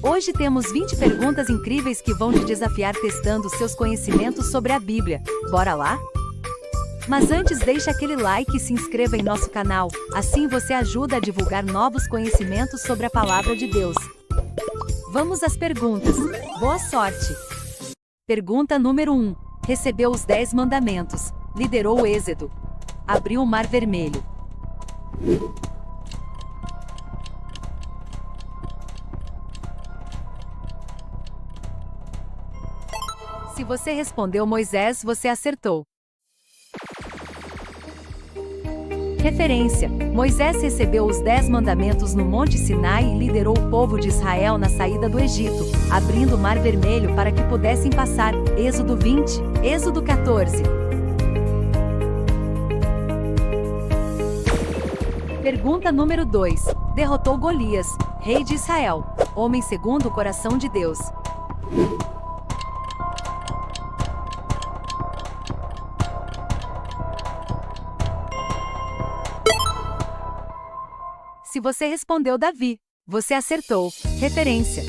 Hoje temos 20 perguntas incríveis que vão te desafiar testando seus conhecimentos sobre a Bíblia. Bora lá? Mas antes, deixa aquele like e se inscreva em nosso canal, assim você ajuda a divulgar novos conhecimentos sobre a Palavra de Deus. Vamos às perguntas. Boa sorte! Pergunta número 1. Recebeu os 10 mandamentos, liderou o Êxodo, abriu o Mar Vermelho. Se você respondeu Moisés, você acertou. Referência: Moisés recebeu os 10 mandamentos no Monte Sinai e liderou o povo de Israel na saída do Egito, abrindo o Mar Vermelho para que pudessem passar. Êxodo 20, Êxodo 14. Pergunta número 2. Derrotou Golias, rei de Israel, homem segundo o coração de Deus. Se você respondeu Davi, você acertou. Referência: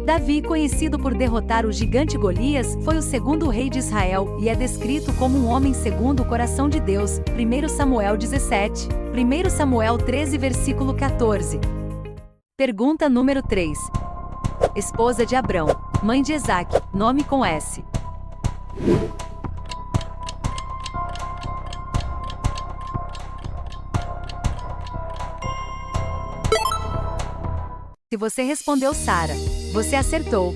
Davi, conhecido por derrotar o gigante Golias, foi o segundo rei de Israel e é descrito como um homem segundo o coração de Deus. 1 Samuel 17, 1 Samuel 13, versículo 14. Pergunta número 3. Esposa de Abrão, mãe de Isaque, nome com S. Se você respondeu Sara, você acertou.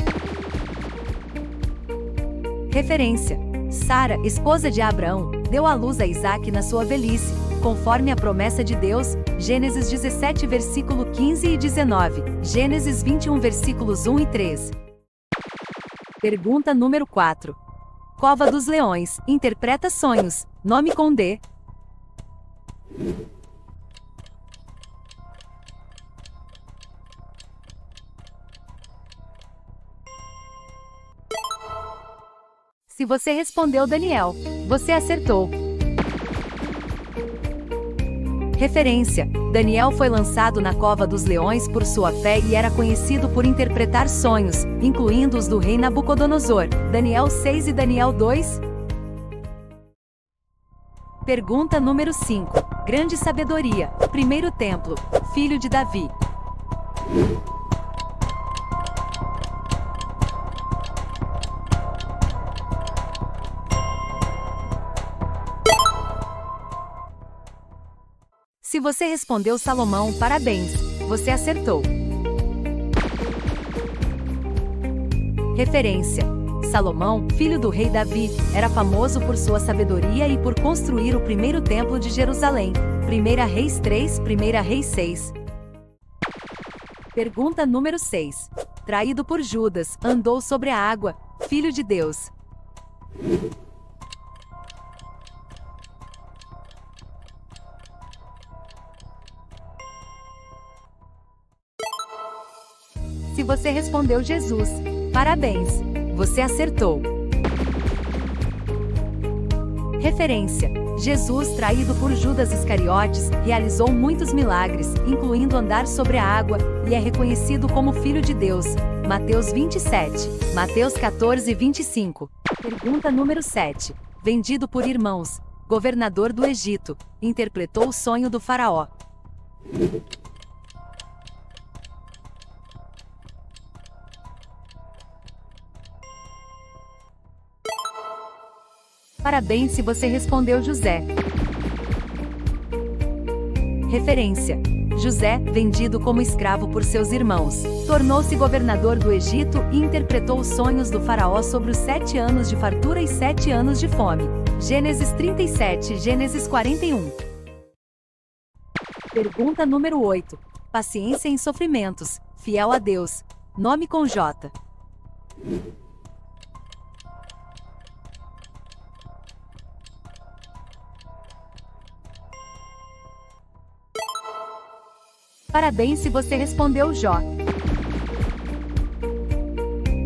Referência: Sara, esposa de Abraão, deu à luz a Isaque na sua velhice, conforme a promessa de Deus. Gênesis 17, versículo 15 e 19. Gênesis 21, versículos 1 e 3. Pergunta número 4. Cova dos Leões, interpreta sonhos, nome com D. Se você respondeu Daniel, você acertou. Referência: Daniel foi lançado na cova dos leões por sua fé e era conhecido por interpretar sonhos, incluindo os do rei Nabucodonosor. Daniel 6 e Daniel 2. Pergunta número 5. Grande sabedoria, primeiro templo, filho de Davi. Se você respondeu Salomão, parabéns, você acertou. Referência: Salomão, filho do rei Davi, era famoso por sua sabedoria e por construir o primeiro templo de Jerusalém. 1 Reis 3, 1 Reis 6. Pergunta número 6. Traído por Judas, andou sobre a água, filho de Deus. Se você respondeu Jesus, parabéns, você acertou. Referência: Jesus, traído por Judas Iscariotes, realizou muitos milagres, incluindo andar sobre a água, e é reconhecido como Filho de Deus. Mateus 27, Mateus 14 e 25. Pergunta número 7. Vendido por irmãos, governador do Egito, interpretou o sonho do faraó. Parabéns se você respondeu José. Referência: José, vendido como escravo por seus irmãos, tornou-se governador do Egito e interpretou os sonhos do faraó sobre os 7 anos de fartura e 7 anos de fome. Gênesis 37, Gênesis 41. Pergunta número 8. Paciência em sofrimentos, fiel a Deus, nome com J. Parabéns se você respondeu Jó.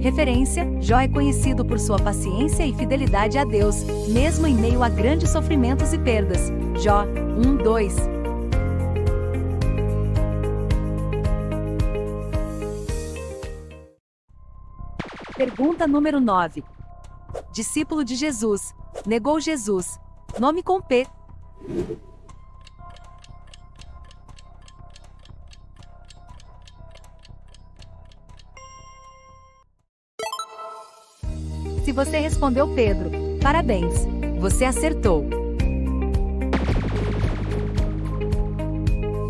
Referência: Jó é conhecido por sua paciência e fidelidade a Deus, mesmo em meio a grandes sofrimentos e perdas. Jó 1:2. Pergunta número 9. Discípulo de Jesus. Negou Jesus. Nome com P. Se você respondeu Pedro, parabéns, você acertou.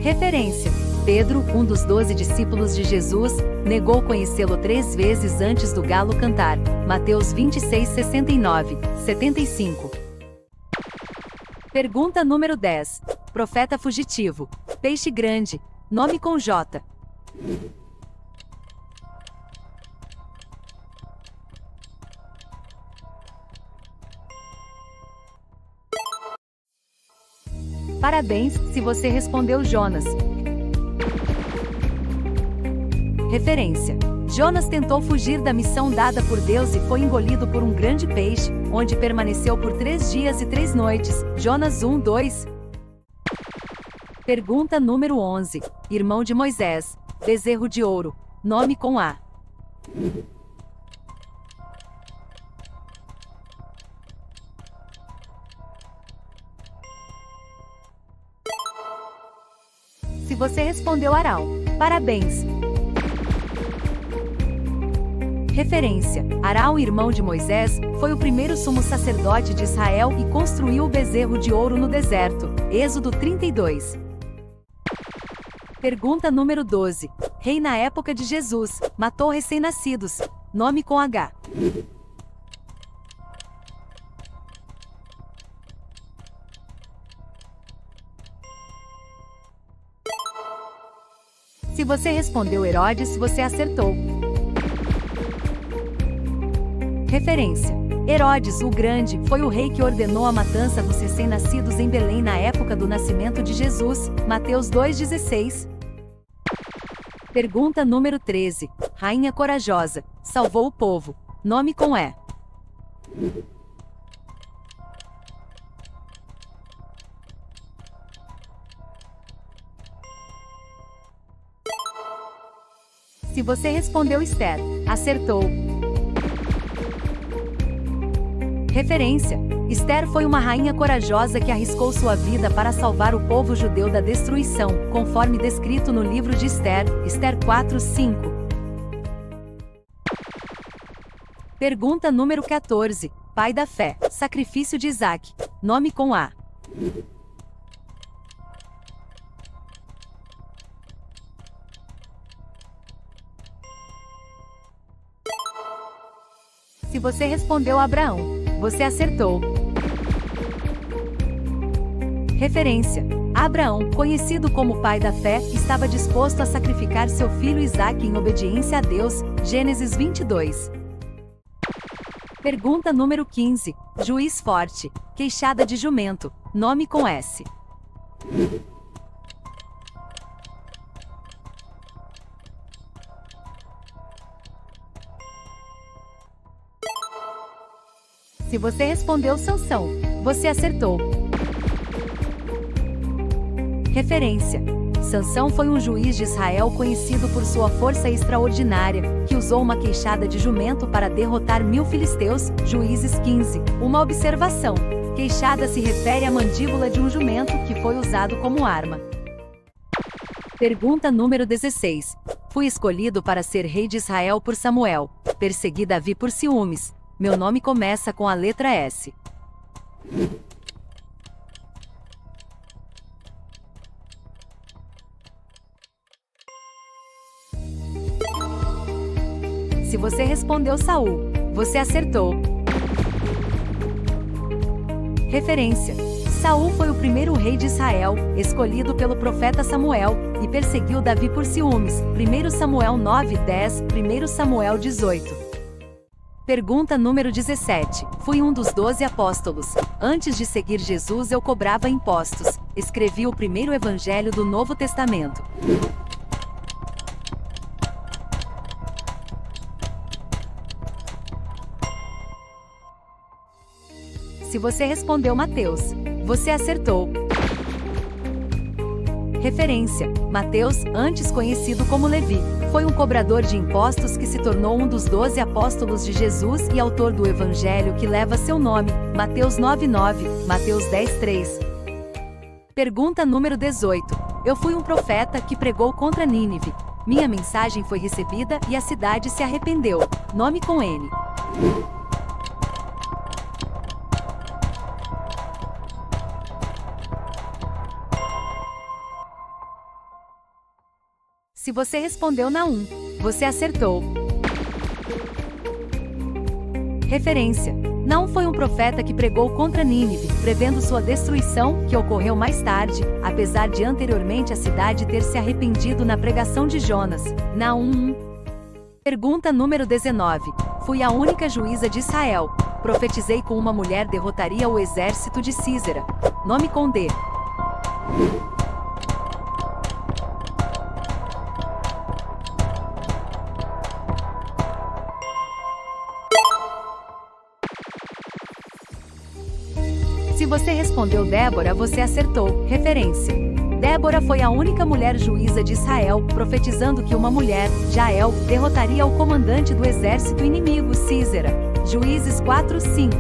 Referência: Pedro, um dos 12 discípulos de Jesus, negou conhecê-lo 3 vezes antes do galo cantar. Mateus 26, 69, 75. Pergunta número 10. Profeta fugitivo. Peixe grande. Nome com J. Parabéns, se você respondeu Jonas. Referência: Jonas tentou fugir da missão dada por Deus e foi engolido por um grande peixe, onde permaneceu por 3 dias e 3 noites. Jonas 1, 2. Pergunta número 11. Irmão de Moisés. Bezerro de ouro. Nome com A. Se você respondeu Arão, parabéns! Referência: Arão, irmão de Moisés, foi o primeiro sumo sacerdote de Israel e construiu o bezerro de ouro no deserto. Êxodo 32. Pergunta número 12. Rei na época de Jesus, matou recém-nascidos. Nome com H. Se você respondeu Herodes, você acertou. Referência: Herodes, o Grande, foi o rei que ordenou a matança dos recém-nascidos em Belém na época do nascimento de Jesus. Mateus 2,16. Pergunta número 13. Rainha corajosa, salvou o povo. Nome com E. Se você respondeu Esther, acertou. Referência: Esther foi uma rainha corajosa que arriscou sua vida para salvar o povo judeu da destruição, conforme descrito no livro de Esther, Esther 4, 5. Pergunta número 14. Pai da fé, sacrifício de Isaac. Nome com A. Se você respondeu Abraão, você acertou. Referência: Abraão, conhecido como pai da fé, estava disposto a sacrificar seu filho Isaque em obediência a Deus. Gênesis 22. Pergunta número 15. Juiz forte. Queixada de jumento. Nome com S. Se você respondeu Sansão, você acertou. Referência: Sansão foi um juiz de Israel conhecido por sua força extraordinária, que usou uma queixada de jumento para derrotar 1000 filisteus. Juízes 15. Uma observação: queixada se refere à mandíbula de um jumento que foi usado como arma. Pergunta número 16. Fui escolhido para ser rei de Israel por Samuel. Persegui Davi por ciúmes. Meu nome começa com a letra S. Se você respondeu Saul, você acertou. Referência: Saul foi o primeiro rei de Israel, escolhido pelo profeta Samuel, e perseguiu Davi por ciúmes. 1 Samuel 9, 10, 1 Samuel 18. Pergunta número 17. Fui um dos 12 apóstolos. Antes de seguir Jesus eu cobrava impostos. Escrevi o primeiro evangelho do Novo Testamento. Se você respondeu Mateus, você acertou. Referência: Mateus, antes conhecido como Levi, foi um cobrador de impostos que se tornou um dos 12 apóstolos de Jesus e autor do evangelho que leva seu nome, Mateus 9:9, Mateus 10:3. Pergunta número 18. Eu fui um profeta que pregou contra Nínive. Minha mensagem foi recebida e a cidade se arrependeu. Nome com N. Se você respondeu na 1, você acertou. Referência: Naum foi um profeta que pregou contra Nínive, prevendo sua destruição, que ocorreu mais tarde, apesar de anteriormente a cidade ter se arrependido na pregação de Jonas. Naum 1. Pergunta número 19. Fui a única juíza de Israel. Profetizei com uma mulher derrotaria o exército de Císera. Nome com D. Se você respondeu Débora, você acertou. Referência: Débora foi a única mulher juíza de Israel, profetizando que uma mulher, Jael, derrotaria o comandante do exército inimigo, Císera. Juízes 4:5.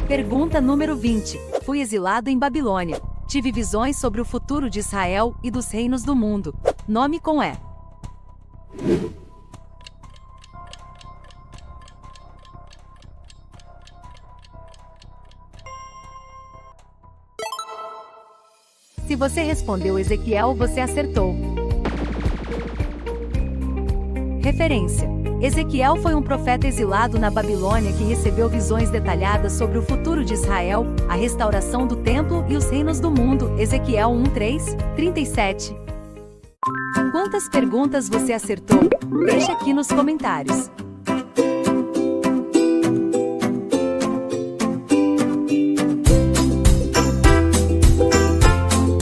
Pergunta número 20. Fui exilado em Babilônia. Tive visões sobre o futuro de Israel e dos reinos do mundo. Nome com E. Se você respondeu Ezequiel, você acertou. Referência: Ezequiel foi um profeta exilado na Babilônia que recebeu visões detalhadas sobre o futuro de Israel, a restauração do templo e os reinos do mundo. Ezequiel 1:3, 37. Quantas perguntas você acertou? Deixe aqui nos comentários.